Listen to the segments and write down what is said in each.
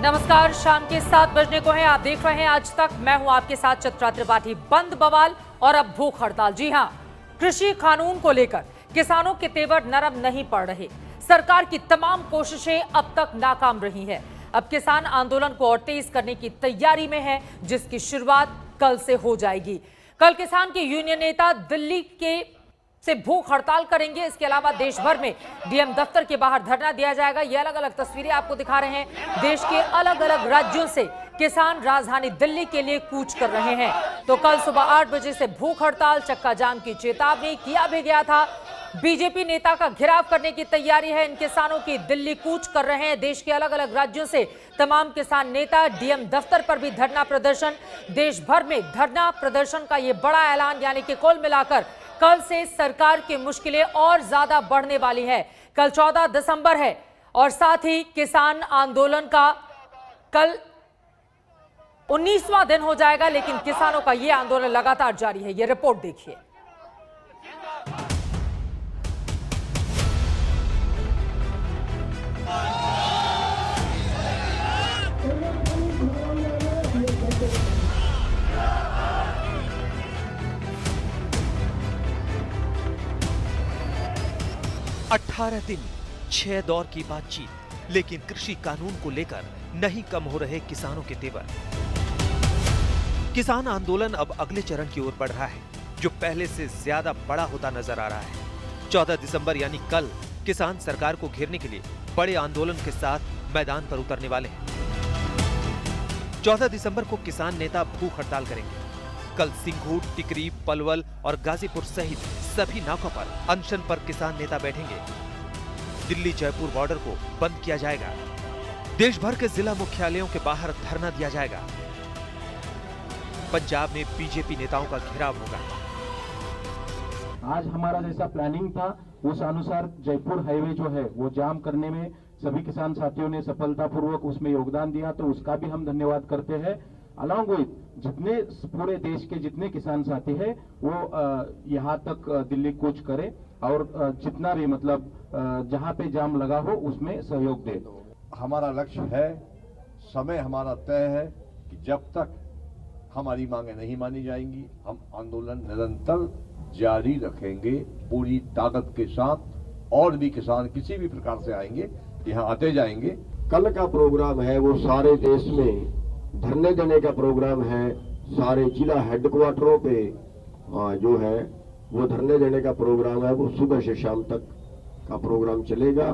नमस्कार, शाम के 7 बजने को है। आप देख रहे हैं आज तक। मैं हूं आपके साथ चित्रा त्रिपाठी। बंद बवाल और अब भूख हड़ताल। जी हां, कृषि कानून को लेकर किसानों के तेवर नरम नहीं पड़ रहे। सरकार की तमाम कोशिशें अब तक नाकाम रही हैं। अब किसान आंदोलन को और तेज करने की तैयारी में है, जिसकी शुरुआत कल से हो जाएगी। कल किसान के यूनियन नेता दिल्ली से भूख हड़ताल करेंगे। इसके अलावा देश भर में डीएम दफ्तर के बाहर धरना दिया जाएगा। ये अलग अलग तस्वीरें आपको दिखा रहे हैं। देश के अलग अलग राज्यों से किसान राजधानी दिल्ली के लिए कूच कर रहे हैं। तो कल सुबह 8 बजे से भूख हड़ताल, चक्का जाम की चेतावनी किया भी गया था। बीजेपी नेता का घेराव करने की तैयारी है। इन किसानों की दिल्ली कूच कर रहे हैं। देश के अलग अलग राज्यों से तमाम किसान नेता डीएम दफ्तर पर भी धरना प्रदर्शन। देश भर में धरना प्रदर्शन का ये बड़ा ऐलान, यानी कि कुल मिलाकर कल से सरकार की मुश्किलें और ज्यादा बढ़ने वाली है। कल 14 दिसंबर है और साथ ही किसान आंदोलन का कल 19वां दिन हो जाएगा, लेकिन किसानों का यह आंदोलन लगातार जारी है। यह रिपोर्ट देखिए। अठारह दिन 6 दौर की बातचीत, लेकिन कृषि कानून को लेकर नहीं कम हो रहे किसानों के तेवर। किसान आंदोलन अब अगले चरण की ओर बढ़ रहा है, जो पहले से ज्यादा बड़ा होता नजर आ रहा है। 14 दिसंबर यानी कल किसान सरकार को घेरने के लिए बड़े आंदोलन के साथ मैदान पर उतरने वाले हैं। 14 दिसंबर को किसान नेता भूख हड़ताल करेंगे। कल सिंघू, टिकरी, पलवल और गाजीपुर सहित सभी नाकों पर अनशन पर किसान नेता बैठेंगे। दिल्ली जयपुर बॉर्डर को बंद किया जाएगा। देश भर के जिला मुख्यालयों के बाहर धरना दिया जाएगा। पंजाब में बीजेपी नेताओं का घेराव होगा। आज हमारा जैसा प्लानिंग था, उस अनुसार जयपुर हाईवे जो है वो जाम करने में सभी किसान साथियों ने सफलतापूर्वक उसमें योगदान दिया, तो उसका भी हम धन्यवाद करते हैं। अलॉन्ग विद जितने पूरे देश के जितने किसान साथी हैं वो यहाँ तक दिल्ली कूच करें और जितना भी मतलब जहाँ पे जाम लगा हो उसमें सहयोग दे। हमारा लक्ष्य है, समय हमारा तय है कि जब तक हमारी मांगे नहीं मानी जाएंगी, हम आंदोलन निरंतर जारी रखेंगे पूरी ताकत के साथ। और भी किसान किसी भी प्रकार से आएंगे, यहाँ आते जाएंगे। कल का प्रोग्राम है वो सारे देश में धरने देने का प्रोग्राम है। सारे जिला हेडक्वार्टरों पे जो है वो धरने देने का प्रोग्राम है। वो सुबह से शाम तक का प्रोग्राम चलेगा।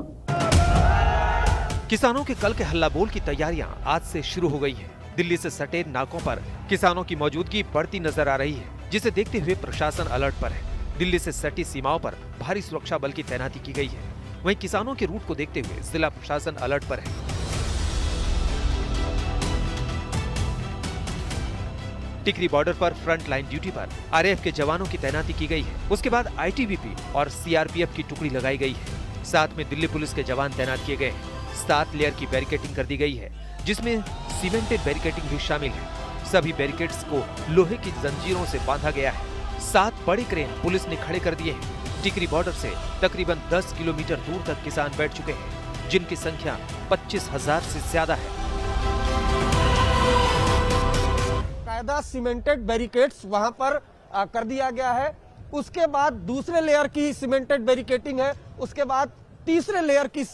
किसानों के कल के हल्ला बोल की तैयारियां आज से शुरू हो गई हैं। दिल्ली से सटे नाकों पर किसानों की मौजूदगी बढ़ती नजर आ रही है, जिसे देखते हुए प्रशासन अलर्ट पर है। दिल्ली से सटी सीमाओं पर भारी सुरक्षा बल की तैनाती की गई है। वहीं किसानों के रूट को देखते हुए जिला प्रशासन अलर्ट पर है। टिकरी बॉर्डर पर फ्रंट लाइन ड्यूटी पर आरएएफ के जवानों की तैनाती की गई है। उसके बाद आईटीबीपी और सीआरपीएफ की टुकड़ी लगाई गई है। साथ में दिल्ली पुलिस के जवान तैनात किए गए हैं। 7 लेयर की बैरिकेडिंग कर दी गई है, जिसमें सीमेंटेड बैरिकेडिंग भी शामिल है। सभी बैरिकेड्स को लोहे की जंजीरों से बांधा गया है। 7 बड़े क्रेन पुलिस ने खड़े कर दिए हैं। टिकरी बॉर्डर से तकरीबन 10 किलोमीटर दूर तक किसान बैठ चुके हैं, जिनकी संख्या 25,000 से ज्यादा है। सीमेंटेड बैरिकेड्स वहां पर कर दिया गया है। उसके बाद दूसरे लेयर की सीमेंटेड बैरिकेडिंग है। उसके बाद तीसरे लेयर की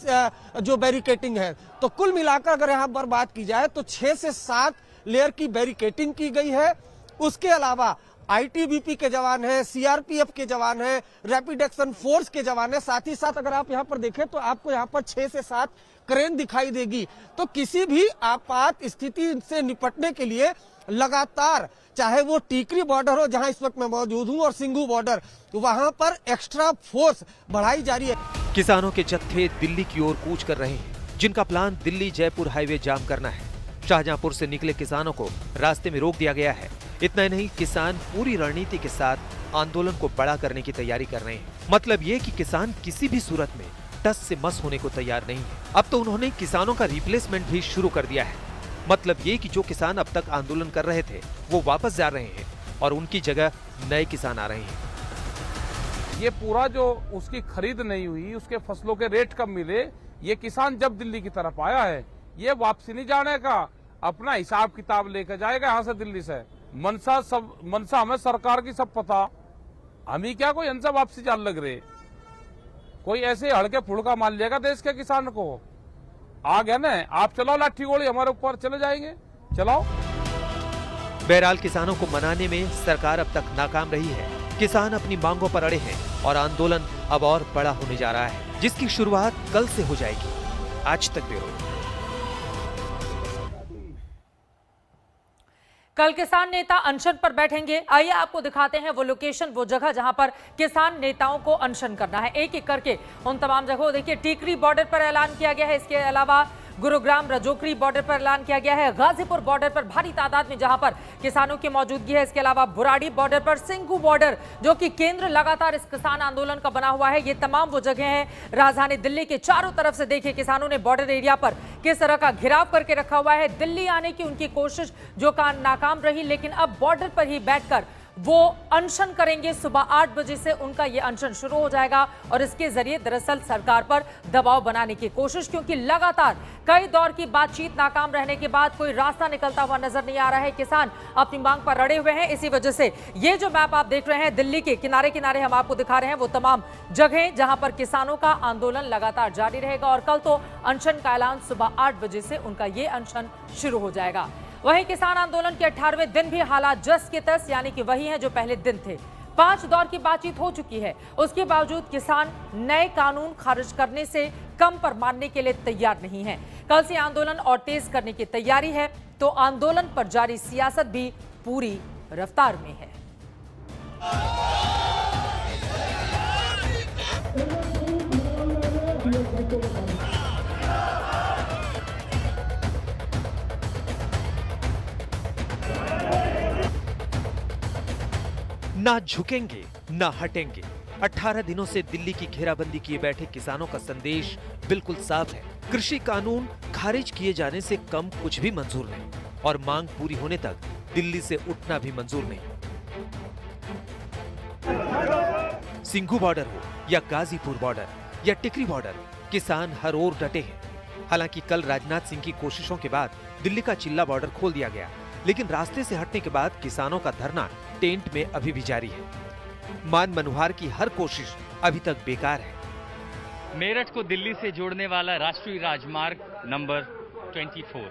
जो बैरिकेडिंग है। तो कुल मिलाकर अगर यहाँ पर बात की जाए तो 6 से 7 लेयर की बैरिकेडिंग की गई है। उसके अलावा आईटीबीपी के जवान हैं, सीआरपीएफ के जवान हैं, रैपिड एक्शन फोर्स के जवान हैं। साथ ही साथ अगर आप यहाँ पर देखें तो आपको यहाँ पर 6 से 7 क्रेन दिखाई देगी। तो किसी भी आपात स्थिति से निपटने के लिए लगातार, चाहे वो टिकरी बॉर्डर हो जहां इस वक्त मैं मौजूद हूं, और सिंघू बॉर्डर, वहां पर एक्स्ट्रा फोर्स बढ़ाई जा रही है। किसानों के जत्थे दिल्ली की ओर कूच कर रहे हैं, जिनका प्लान दिल्ली जयपुर हाईवे जाम करना है। शाहजहांपुर से निकले किसानों को रास्ते में रोक दिया गया है। इतना ही नहीं, किसान पूरी रणनीति के साथ आंदोलन को बड़ा करने की तैयारी कर रहे हैं। मतलब ये कि किसान किसी भी सूरत में टस से मस होने को तैयार नहीं है। अब तो उन्होंने किसानों का रिप्लेसमेंट भी शुरू कर दिया है। मतलब ये कि जो किसान अब तक आंदोलन कर रहे थे वो वापस जा रहे हैं और उनकी जगह नए किसान आ रहे हैं। ये पूरा जो उसकी खरीद नहीं हुई, उसके फसलों के रेट कब मिले, ये किसान जब दिल्ली की तरफ आया है, ये वापसी नहीं जाने का, अपना हिसाब किताब लेकर जाएगा यहाँ से दिल्ली से। मनसा हमें सरकार की सब पता, हम ही क्या कोई इनसे वापसी चाल लग रहे। कोई ऐसे हड़के फुड़का मान लेगा देश के किसान को। आ गया ना, आप चलाओ लाठी गोली, हमारे ऊपर चले जाएंगे, चलाओ। बहरहाल किसानों को मनाने में सरकार अब तक नाकाम रही है। किसान अपनी मांगों पर अड़े हैं और आंदोलन अब और बड़ा होने जा रहा है, जिसकी शुरुआत कल से हो जाएगी। आज तक ब्यूरो। कल किसान नेता अनशन पर बैठेंगे। आइए आपको दिखाते हैं वो लोकेशन, वो जगह जहां पर किसान नेताओं को अनशन करना है। एक एक करके उन तमाम जगहों, देखिए टीकरी बॉर्डर पर ऐलान किया गया है, इसके अलावा गुरुग्राम रजोकरी बॉर्डर पर ऐलान किया गया है, गाजीपुर बॉर्डर पर भारी तादाद में जहां पर किसानों की मौजूदगी है, इसके अलावा बुराड़ी बॉर्डर पर, सिंघू बॉर्डर जो कि केंद्र लगातार इस किसान आंदोलन का बना हुआ है। ये तमाम वो जगह हैं राजधानी दिल्ली के चारों तरफ से। देखिए किसानों ने बॉर्डर एरिया पर किस तरह का घेराव करके रखा हुआ है। दिल्ली आने की उनकी कोशिश जो नाकाम रही, लेकिन अब बॉर्डर पर ही बैठकर वो अनशन करेंगे। सुबह 8 बजे से उनका ये अनशन शुरू हो जाएगा और इसके जरिए दरअसल सरकार पर दबाव बनाने की कोशिश, क्योंकि लगातार कई दौर की बातचीत नाकाम रहने के बाद कोई रास्ता निकलता हुआ नजर नहीं आ रहा है। किसान अपनी मांग पर अड़े हुए हैं। इसी वजह से ये जो मैप आप देख रहे हैं, दिल्ली के किनारे किनारे हम आपको दिखा रहे हैं वो तमाम जगह जहां पर किसानों का आंदोलन लगातार जारी रहेगा और कल तो अनशन का ऐलान सुबह 8 बजे से उनका ये अनशन शुरू हो जाएगा। वहीं किसान आंदोलन के 18वें दिन भी हालात जस के तस, यानी कि वही हैं जो पहले दिन थे। 5 दौर की बातचीत हो चुकी है, उसके बावजूद किसान नए कानून खारिज करने से कम पर मानने के लिए तैयार नहीं है। कल से आंदोलन और तेज करने की तैयारी है, तो आंदोलन पर जारी सियासत भी पूरी रफ्तार में है। ना झुकेंगे ना हटेंगे। 18 दिनों से दिल्ली की घेराबंदी किए बैठे किसानों का संदेश बिल्कुल साफ है। कृषि कानून खारिज किए जाने से कम कुछ भी मंजूर नहीं और मांग पूरी होने तक दिल्ली से उठना भी मंजूर नहीं। सिंघू बॉर्डर हो या गाजीपुर बॉर्डर या टिकरी बॉर्डर, किसान हर ओर डटे हैं। हालांकि कल राजनाथ सिंह की कोशिशों के बाद दिल्ली का चिल्ला बॉर्डर खोल दिया गया, लेकिन रास्ते से हटने के बाद किसानों का धरना टेंट में अभी भी जारी है। मान मनोहार की हर कोशिश अभी तक बेकार है। मेरठ को दिल्ली से जोड़ने वाला राष्ट्रीय राजमार्ग नंबर 24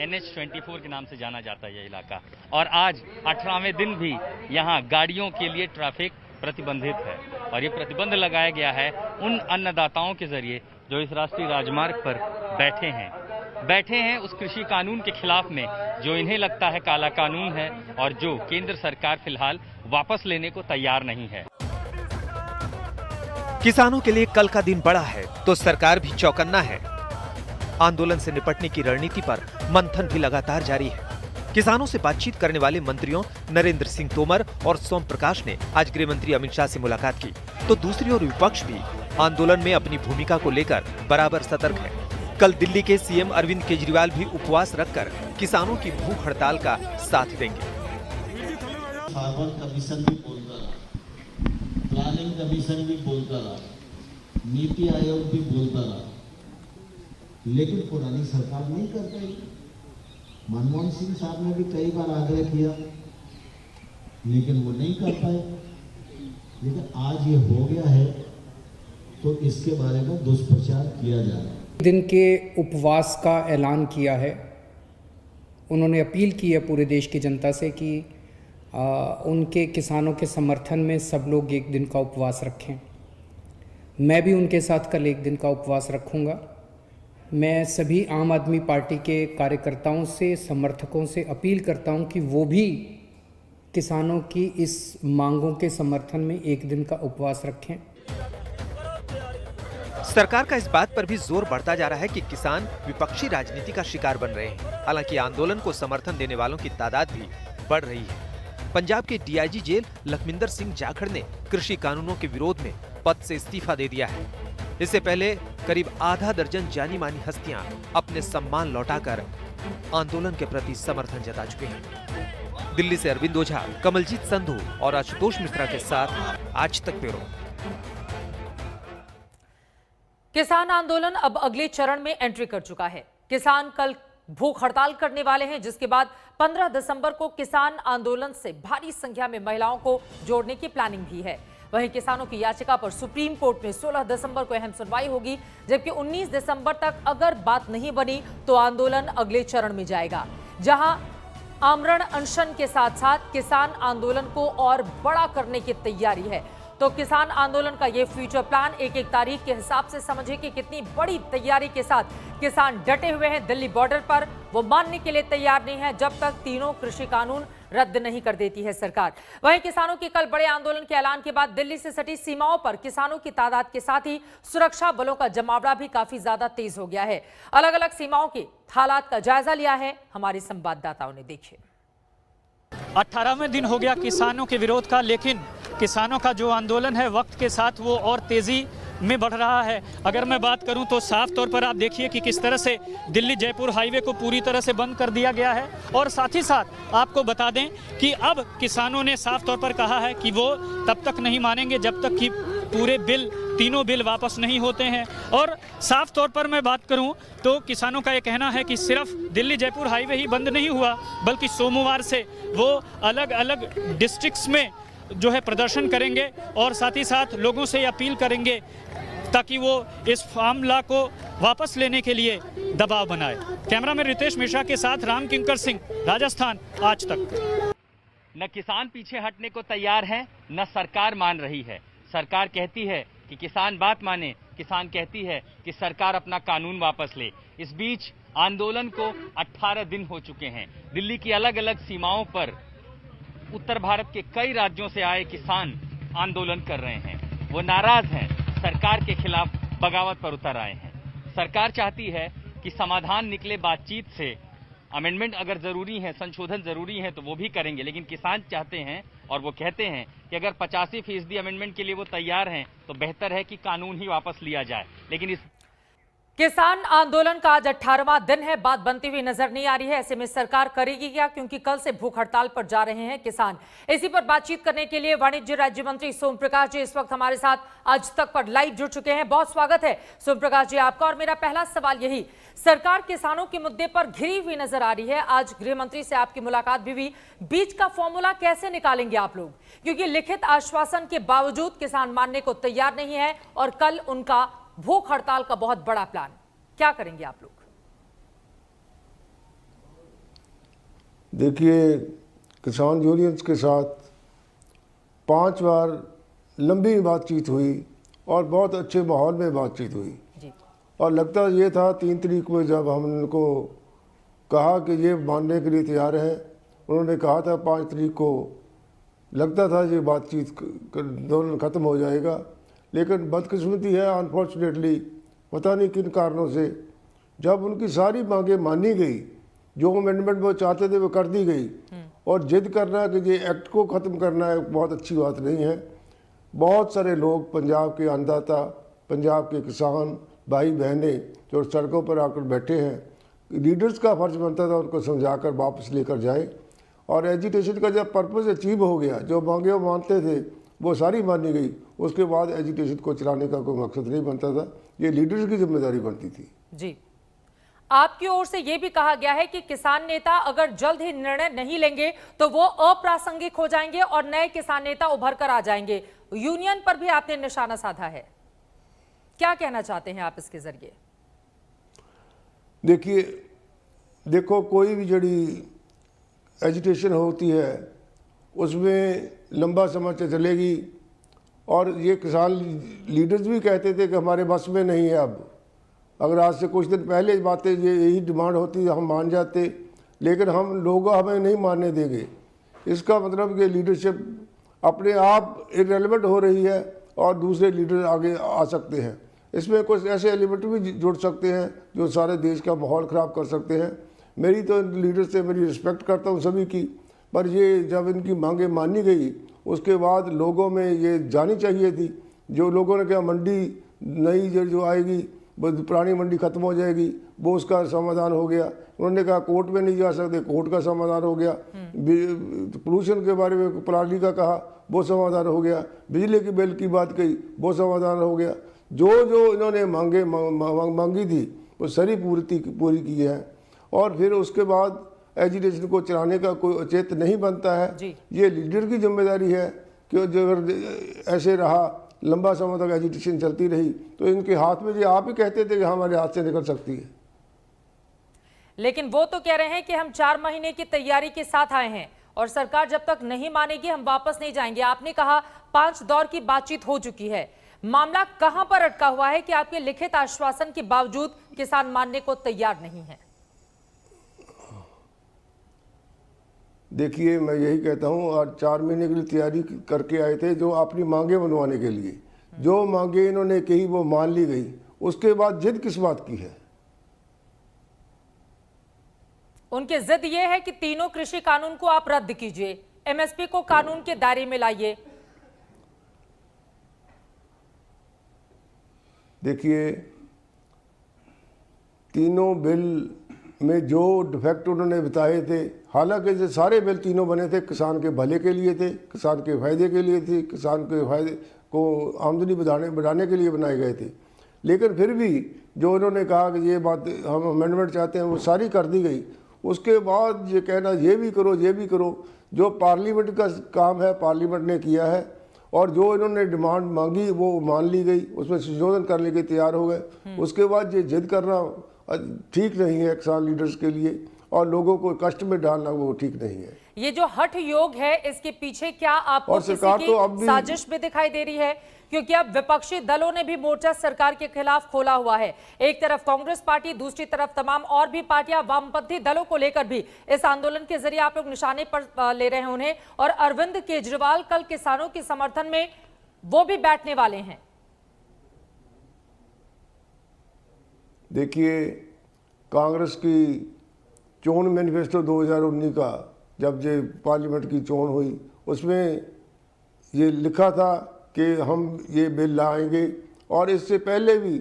NH24 के नाम से जाना जाता है यह इलाका, और आज 18वें दिन भी यहाँ गाड़ियों के लिए ट्रैफिक प्रतिबंधित है। और ये प्रतिबंध लगाया गया है उन अन्नदाताओं के जरिए जो इस राष्ट्रीय राजमार्ग पर बैठे हैं उस कृषि कानून के खिलाफ में जो इन्हें लगता है काला कानून है और जो केंद्र सरकार फिलहाल वापस लेने को तैयार नहीं है। किसानों के लिए कल का दिन बड़ा है तो सरकार भी चौकन्ना है। आंदोलन से निपटने की रणनीति पर मंथन भी लगातार जारी है। किसानों से बातचीत करने वाले मंत्रियों नरेंद्र सिंह तोमर और सोम प्रकाश ने आज गृह मंत्री अमित शाह से मुलाकात की, तो दूसरी ओर विपक्ष भी आंदोलन में अपनी भूमिका को लेकर बराबर सतर्क है। कल दिल्ली के सीएम अरविंद केजरीवाल भी उपवास रखकर किसानों की भूख हड़ताल का साथ देंगे। फार्मर कमीशन भी बोलता रहा, प्लानिंग कमीशन भी बोलता रहा, नीति आयोग भी बोलता रहा, लेकिन पुरानी सरकार नहीं कर पाई। मनमोहन सिंह साहब ने भी कई बार आग्रह किया, लेकिन वो नहीं कर पाए। लेकिन आज ये हो गया है तो इसके बारे में दुष्प्रचार किया जा रहा है। दिन के उपवास का ऐलान किया है। उन्होंने अपील की है पूरे देश की जनता से कि उनके किसानों के समर्थन में सब लोग एक दिन का उपवास रखें। मैं भी उनके साथ कल एक दिन का उपवास रखूंगा। मैं सभी आम आदमी पार्टी के कार्यकर्ताओं से, समर्थकों से अपील करता हूं कि वो भी किसानों की इस मांगों के समर्थन में एक दिन का उपवास रखें। सरकार का इस बात पर भी जोर बढ़ता जा रहा है कि किसान विपक्षी राजनीति का शिकार बन रहे हैं। हालांकि आंदोलन को समर्थन देने वालों की तादाद भी बढ़ रही है। पंजाब के डीआईजी जेल लखमिंदर सिंह जाखड़ ने कृषि कानूनों के विरोध में पद से इस्तीफा दे दिया है। इससे पहले करीब आधा दर्जन जानी मानी हस्तियां अपने सम्मान लौटाकर आंदोलन के प्रति समर्थन जता चुके हैं। दिल्ली से अरविंद ओझा, कमलजीत संधू और आशुतोष मिश्रा के साथ आज तक ब्यूरो। किसान आंदोलन अब अगले चरण में एंट्री कर चुका है। किसान कल भूख हड़ताल करने वाले हैं, जिसके बाद 15 दिसंबर को किसान आंदोलन से भारी संख्या में महिलाओं को जोड़ने की प्लानिंग भी है। वहीं किसानों की याचिका पर सुप्रीम कोर्ट में 16 दिसंबर को अहम सुनवाई होगी, जबकि 19 दिसंबर तक अगर बात नहीं बनी तो आंदोलन अगले चरण में जाएगा, जहां आमरण अनशन के साथ साथ किसान आंदोलन को और बड़ा करने की तैयारी है। तो किसान आंदोलन का ये फ्यूचर प्लान एक एक तारीख के हिसाब से समझे कि कितनी बड़ी तैयारी के साथ किसान डटे हुए हैं दिल्ली बॉर्डर पर। वो मानने के लिए तैयार नहीं है जब तक तीनों कृषि कानून रद्द नहीं कर देती है सरकार। वहीं किसानों के कल बड़े आंदोलन के ऐलान के बाद दिल्ली से सटी सीमाओं पर किसानों की तादाद के साथ ही सुरक्षा बलों का जमावड़ा भी काफी ज्यादा तेज हो गया है। अलग अलग सीमाओं के हालात का जायजा लिया है हमारे संवाददाताओं ने। देखिए, 18वें दिन हो गया किसानों के विरोध का, लेकिन किसानों का जो आंदोलन है वक्त के साथ वो और तेजी में बढ़ रहा है। अगर मैं बात करूं तो साफ तौर पर आप देखिए कि किस तरह से दिल्ली जयपुर हाईवे को पूरी तरह से बंद कर दिया गया है। और साथ ही साथ आपको बता दें कि अब किसानों ने साफ तौर पर कहा है कि वो तब तक नहीं मानेंगे जब तक कि पूरे तीनों बिल वापस नहीं होते हैं। और साफ तौर पर मैं बात करूं तो किसानों का ये कहना है कि सिर्फ दिल्ली जयपुर हाईवे ही बंद नहीं हुआ, बल्कि सोमवार से वो अलग अलग डिस्ट्रिक्ट्स में जो है प्रदर्शन करेंगे और साथ ही साथ लोगों से अपील करेंगे ताकि वो इस मामला को वापस लेने के लिए दबाव बनाए। कैमरामैन रितेश मिश्रा के साथ राम किंकर सिंह, राजस्थान आज तक। न किसान पीछे हटने को तैयार है, न सरकार मान रही है। सरकार कहती है कि किसान बात माने, किसान कहती है कि सरकार अपना कानून वापस ले। इस बीच आंदोलन को 18 दिन हो चुके हैं। दिल्ली की अलग अलग सीमाओं पर उत्तर भारत के कई राज्यों से आए किसान आंदोलन कर रहे हैं। वो नाराज हैं, सरकार के खिलाफ बगावत पर उतर आए हैं। सरकार चाहती है कि समाधान निकले बातचीत से। अमेंडमेंट अगर जरूरी है, संशोधन जरूरी है तो वो भी करेंगे, लेकिन किसान चाहते हैं और वो कहते हैं कि अगर 85% अमेंडमेंट के लिए वो तैयार हैं तो बेहतर है कि कानून ही वापस लिया जाए। लेकिन इस किसान आंदोलन का आज 18वां दिन है, बात बनती हुई नजर नहीं आ रही है। ऐसे में सरकार करेगी क्या, क्योंकि कल से भूख हड़ताल पर जा रहे हैं किसान। इसी पर बातचीत करने के लिए वाणिज्य राज्य मंत्री सोम प्रकाश जी इस वक्त हमारे साथ आज तक पर लाइव जुड़ चुके हैं। बहुत स्वागत है सोम प्रकाश जी आपका। और मेरा पहला सवाल यही, सरकार किसानों के मुद्दे पर घिरी हुई नजर आ रही है। आज गृह मंत्री से आपकी मुलाकात भी हुई, बीच का फॉर्मूला कैसे निकालेंगे आप लोग, क्योंकि लिखित आश्वासन के बावजूद किसान मानने को तैयार नहीं है और कल उनका भूख हड़ताल का बहुत बड़ा प्लान, क्या करेंगे आप लोग? देखिए, किसान यूनियंस के साथ 5 बार लंबी बातचीत हुई और बहुत अच्छे माहौल में बातचीत हुई जी। और लगता ये था 3 तारीख को जब हम उनको कहा कि ये मानने के लिए तैयार हैं, उन्होंने कहा था 5 तारीख को लगता था ये बातचीत दोनों ख़त्म हो जाएगा। लेकिन बदकिस्मती है, अनफॉर्चुनेटली पता नहीं किन कारणों से जब उनकी सारी मांगें मानी गई, जो अमेंडमेंट वो चाहते थे वो कर दी गई, और जिद करना कि ये एक्ट को ख़त्म करना है बहुत अच्छी बात नहीं है। बहुत सारे लोग, पंजाब के अन्नदाता, पंजाब के किसान भाई बहनें जो सड़कों पर आकर बैठे हैं, लीडर्स का फर्ज बनता था उनको समझाकर वापस लेकर जाएं। और एजिटेशन का जब पर्पस अचीव हो गया, जो मांगे वो मानते थे वो सारी मानी गई, उसके बाद एजिटेशन को चलाने का कोई मकसद नहीं बनता था, ये लीडर्स की जिम्मेदारी बनती थी। जी, आपकी ओर से यह भी कहा गया है कि किसान नेता अगर जल्द ही निर्णय नहीं लेंगे तो वो अप्रासंगिक हो जाएंगे और नए किसान नेता उभर कर आ जाएंगे। यूनियन पर भी आपने निशाना साधा है, क्या कहना चाहते हैं आप इसके जरिए? देखो कोई भी जड़ी एजिटेशन होती है उसमें लंबा समय से चलेगी, और ये किसान लीडर्स भी कहते थे कि हमारे बस में नहीं है। अब अगर आज से कुछ दिन पहले बातें यही डिमांड होती हम मान जाते, लेकिन हम लोग हमें नहीं मानने देंगे। इसका मतलब कि लीडरशिप अपने आप इररेलेवेंट हो रही है और दूसरे लीडर आगे आ सकते हैं। इसमें कुछ ऐसे एलिमेंट भी जुड़ सकते हैं जो सारे देश का माहौल ख़राब कर सकते हैं। मेरी तो लीडर से मेरी रिस्पेक्ट करता हूँ सभी की, पर ये जब इनकी मांगें मानी गई उसके बाद लोगों में ये जानी चाहिए थी। जो लोगों ने कहा मंडी नई जो आएगी वो पुरानी मंडी ख़त्म हो जाएगी, वो उसका समाधान हो गया। उन्होंने कहा कोर्ट में नहीं जा सकते, कोर्ट का समाधान हो गया। पोल्यूशन के बारे में पराली का कहा, वो समाधान हो गया। बिजली के बिल की बात कही, वो समाधान हो गया। जो इन्होंने मांगी थी वो सारी पूरी की है। और फिर उसके बाद एजिटेशन को चलाने का कोई औचित्य नहीं बनता है। ये लीडर की जिम्मेदारी है कि जो अगर ऐसे रहा, लंबा समय तक एजिटेशन चलती रही, तो इनके हाथ में, जो आप ही कहते थे कि हमारे हाथ से निकल सकती है। लेकिन वो तो कह रहे हैं कि हम 4 महीने की तैयारी के साथ आए हैं और सरकार जब तक नहीं मानेगी हम वापस नहीं जाएंगे। आपने कहा 5 दौर की बातचीत हो चुकी है, मामला कहां पर अटका हुआ है कि आपके लिखित आश्वासन के बावजूद किसान मानने को तैयार नहीं है? देखिए, मैं यही कहता हूं, और 4 महीने के लिए तैयारी करके आए थे, जो अपनी मांगे मनवाने के लिए। जो मांगे इन्होंने कही वो मान ली गई, उसके बाद जिद किस बात की है? उनकी जिद ये है कि तीनों कृषि कानून को आप रद्द कीजिए, एमएसपी को कानून के दायरे में लाइए। देखिए, तीनों बिल में जो डिफेक्ट उन्होंने बताए थे, हालांकि जो सारे बिल तीनों बने थे किसान के भले के लिए थे, किसान के फायदे के लिए थे, किसान के फायदे को आमदनी बढ़ाने के लिए बनाए गए थे, लेकिन फिर भी जो उन्होंने कहा कि ये बात हम अमेंडमेंट चाहते हैं, वो सारी कर दी गई। उसके बाद ये कहना ये भी करो, ये भी करो, जो पार्लियामेंट का काम है पार्लियामेंट ने किया है, और जो इन्होंने डिमांड मांगी वो मान ली गई, उसमें संशोधन करने के तैयार हो गए। उसके बाद ये जिद करना ठीक नहीं है किसान लीडर्स के लिए, और लोगों को कष्ट में डालना वो ठीक नहीं है। ये जो हठ योग है, इसके पीछे क्या आपको और किसी सरकार की तो अब भी साजिश भी दिखाई दे रही है? क्योंकि अब विपक्षी दलों ने भी मोर्चा सरकार के खिलाफ खोला हुआ है। एक तरफ कांग्रेस पार्टी, दूसरी तरफ तमाम और भी पार्टियां वामपंथी दलों को लेकर भी इस आंदोलन के जरिए आप लोग निशाने पर ले रहे हैं उन्हें। और अरविंद केजरीवाल कल किसानों के समर्थन में वो भी बैठने वाले हैं। देखिए, कांग्रेस की चोन मैनिफेस्टो 2019 का जब ये पार्लियामेंट की चोन हुई, उसमें ये लिखा था कि हम ये बिल लाएंगे, और इससे पहले भी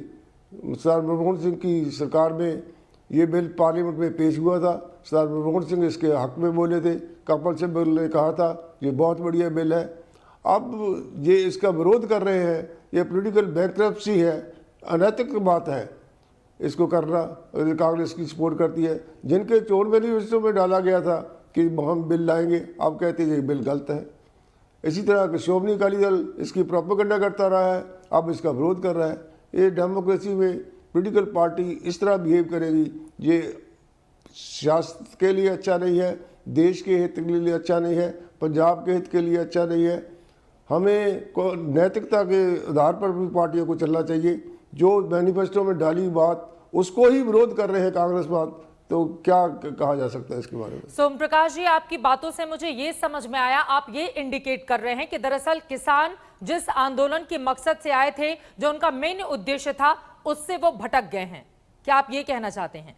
सरदार मनमोहन सिंह की सरकार में ये बिल पार्लियामेंट में पेश हुआ था। सरदार मनमोहन सिंह इसके हक में बोले थे, कपिल सिब्बल ने कहा था ये बहुत बढ़िया बिल है। अब ये इसका विरोध कर रहे हैं, ये पॉलिटिकल बैंक्रप्सी है, अनैतिक बात है इसको करना। कांग्रेस की सपोर्ट करती है, जिनके चोन मैनिफेस्टो में डाला गया था कि हम बिल लाएंगे, आप कहते हैं ये बिल गलत है। इसी तरह श्रोमणी अकाली दल इसकी प्रोपेगेंडा करता रहा है, अब इसका विरोध कर रहा है। ये डेमोक्रेसी में पॉलिटिकल पार्टी इस तरह बिहेव करेगी, ये सियासत के लिए अच्छा नहीं है, देश के हित के लिए अच्छा नहीं है, पंजाब के हित के लिए अच्छा नहीं है। हमें नैतिकता के आधार पर भी पार्टियों को चलना चाहिए। जो मैनिफेस्टो में डाली बात उसको ही विरोध कर रहे हैं कांग्रेस बात, तो क्या कहा जा सकता है इसके बारे में? सोम प्रकाश जी, आपकी बातों से मुझे ये समझ में आया, आप ये इंडिकेट कर रहे हैं कि दरअसल किसान जिस आंदोलन के मकसद से आए थे, जो उनका मेन उद्देश्य था, उससे वो भटक गए हैं। क्या आप ये कहना चाहते हैं?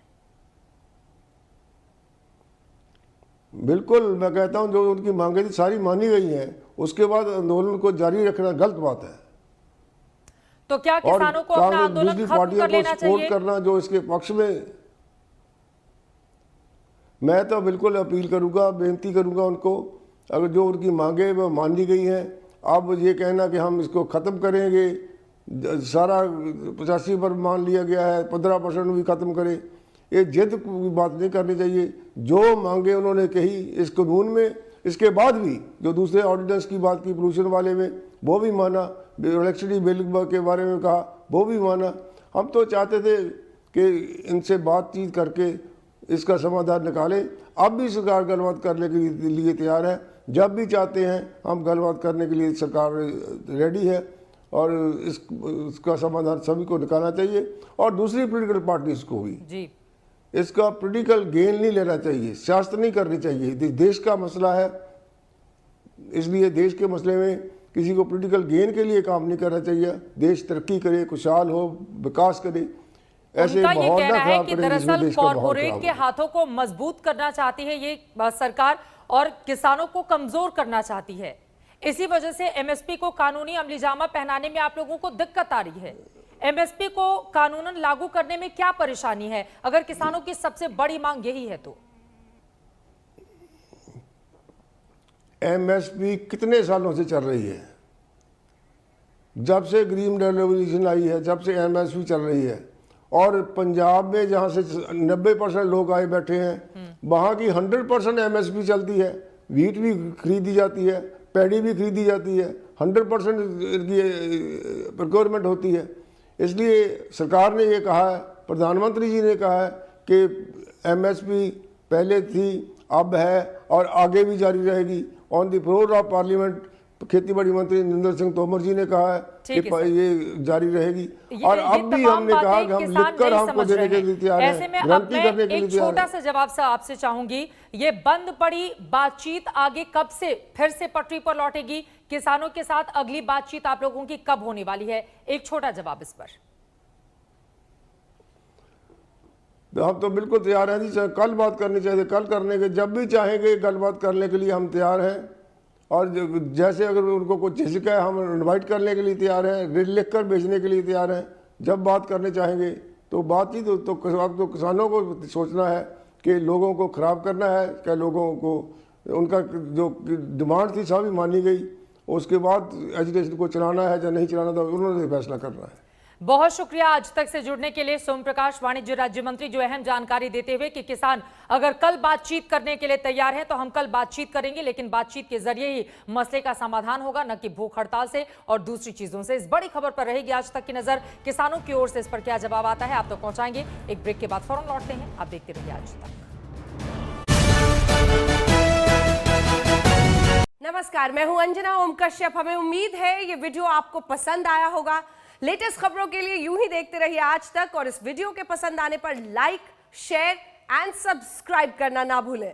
बिल्कुल, मैं कहता हूं जो उनकी मांगे थी सारी मानी गई हैं, उसके बाद आंदोलन को जारी रखना गलत बात है। तो क्या किसानों को अपना आंदोलन खत्म कर लेना चाहिए? करना जो इसके पक्ष में, मैं तो बिल्कुल अपील करूंगा, बेनती करूंगा उनको, अगर जो उनकी मांगे वो मान ली गई हैं, अब ये कहना कि हम इसको ख़त्म करेंगे, सारा 85 पर मान लिया गया है, 15% भी ख़त्म करें, ये जिद की बात नहीं करनी चाहिए। जो मांगे उन्होंने कही इस कानून में, इसके बाद भी जो दूसरे ऑर्डिनेंस की बात की पोल्यूशन वाले में, वो भी माना, इलेक्ट्रिसिटी बिल के बारे में कहा, वो भी माना। हम तो चाहते थे कि इनसे बातचीत करके इसका समाधान निकालें। अब भी सरकार गलबात करने के लिए तैयार है, जब भी चाहते हैं हम गलबात करने के लिए सरकार रेडी है, और इसका समाधान सभी को निकालना चाहिए, और दूसरी पॉलिटिकल पार्टीज को भी जी इसका पॉलिटिकल गेन नहीं लेना चाहिए, सियासत नहीं करनी चाहिए। देश का मसला है, इसलिए देश के मसले में किसी को पॉलिटिकल गेन के लिए काम नहीं करना चाहिए। देश तरक्की करे, खुशहाल हो, विकास करे, ऐसे उनका ये माहौल कहना ना है खराब कि करे जिसमें दरअसल देश का माहौल कॉर्पोरेट खराब के हो। हाथों को मजबूत करना चाहती है ये सरकार, और किसानों को कमजोर करना चाहती है। इसी वजह से एमएसपी को कानूनी अमलीजामा पहनाने में आप लोगों को दिक्कत आ रही है। एमएसपी को कानूनन लागू करने में क्या परेशानी है, अगर किसानों की सबसे बड़ी मांग यही है तो? एमएसपी कितने सालों से चल रही है, जब से ग्रीन रेवोल्यूशन आई है, जब से एमएसपी चल रही है, और पंजाब में जहाँ से 90% लोग आए बैठे हैं, वहाँ की 100% MSP चलती है, वीट भी खरीदी जाती है, पैडी भी खरीदी जाती है, 100% की प्रोक्योरमेंट होती है। इसलिए सरकार ने ये कहा है, प्रधानमंत्री जी ने कहा है कि MSP पहले थी, अब है और आगे भी जारी रहेगी। On the floor of parliament खेती बाड़ी मंत्री नरेंद्र सिंह तोमर जी ने कहा है कि ये जारी रहेगी, और अब भी हमने कहा कि हम लिखकर हमको देने के लिए तैयार हैं, विनती करने के लिए तैयार हैं। छोटा सा जवाब से आपसे चाहूंगी, ये बंद पड़ी बातचीत आगे कब से फिर से पटरी पर लौटेगी? किसानों के साथ अगली बातचीत आप लोगों की कब होने वाली है? एक छोटा जवाब इस पर। हम तो बिल्कुल तैयार हैं जी, कल बात करनी चाहिए, कल करने के जब भी चाहेंगे गलबात करने के लिए हम तैयार हैं। और जैसे अगर उनको कुछ झिझक है, हम इनवाइट करने के लिए तैयार हैं, लिख कर भेजने के लिए तैयार हैं। जब बात करने चाहेंगे तो बातचीत तो किसानों को सोचना है कि लोगों को ख़राब करना है क्या, लोगों को उनका जो डिमांड थी सभी मानी गई, उसके बाद एजुकेशन को चलाना है या नहीं चलाना था उन्होंने फैसला करना है। बहुत शुक्रिया आज तक से जुड़ने के लिए सोम प्रकाश, वाणिज्य राज्य मंत्री, जो अहम जानकारी देते हुए कि किसान अगर कल बातचीत करने के लिए तैयार हैं तो हम कल बातचीत करेंगे, लेकिन बातचीत के जरिए ही मसले का समाधान होगा, न कि भूख हड़ताल से और दूसरी चीजों से। इस बड़ी खबर पर रहेगी आज तक की नजर। किसानों की ओर से इस पर क्या जवाब आता है आप तो पहुंचाएंगे। एक ब्रेक के बाद फौरन लौटते हैं, आप देखते रहिए आज तक। नमस्कार, मैं हूं अंजना ओम कश्यप। हमें उम्मीद है ये वीडियो आपको पसंद आया होगा। लेटेस्ट खबरों के लिए यूं ही देखते रहिए आज तक, और इस वीडियो के पसंद आने पर लाइक, शेयर एंड सब्सक्राइब करना ना भूलें।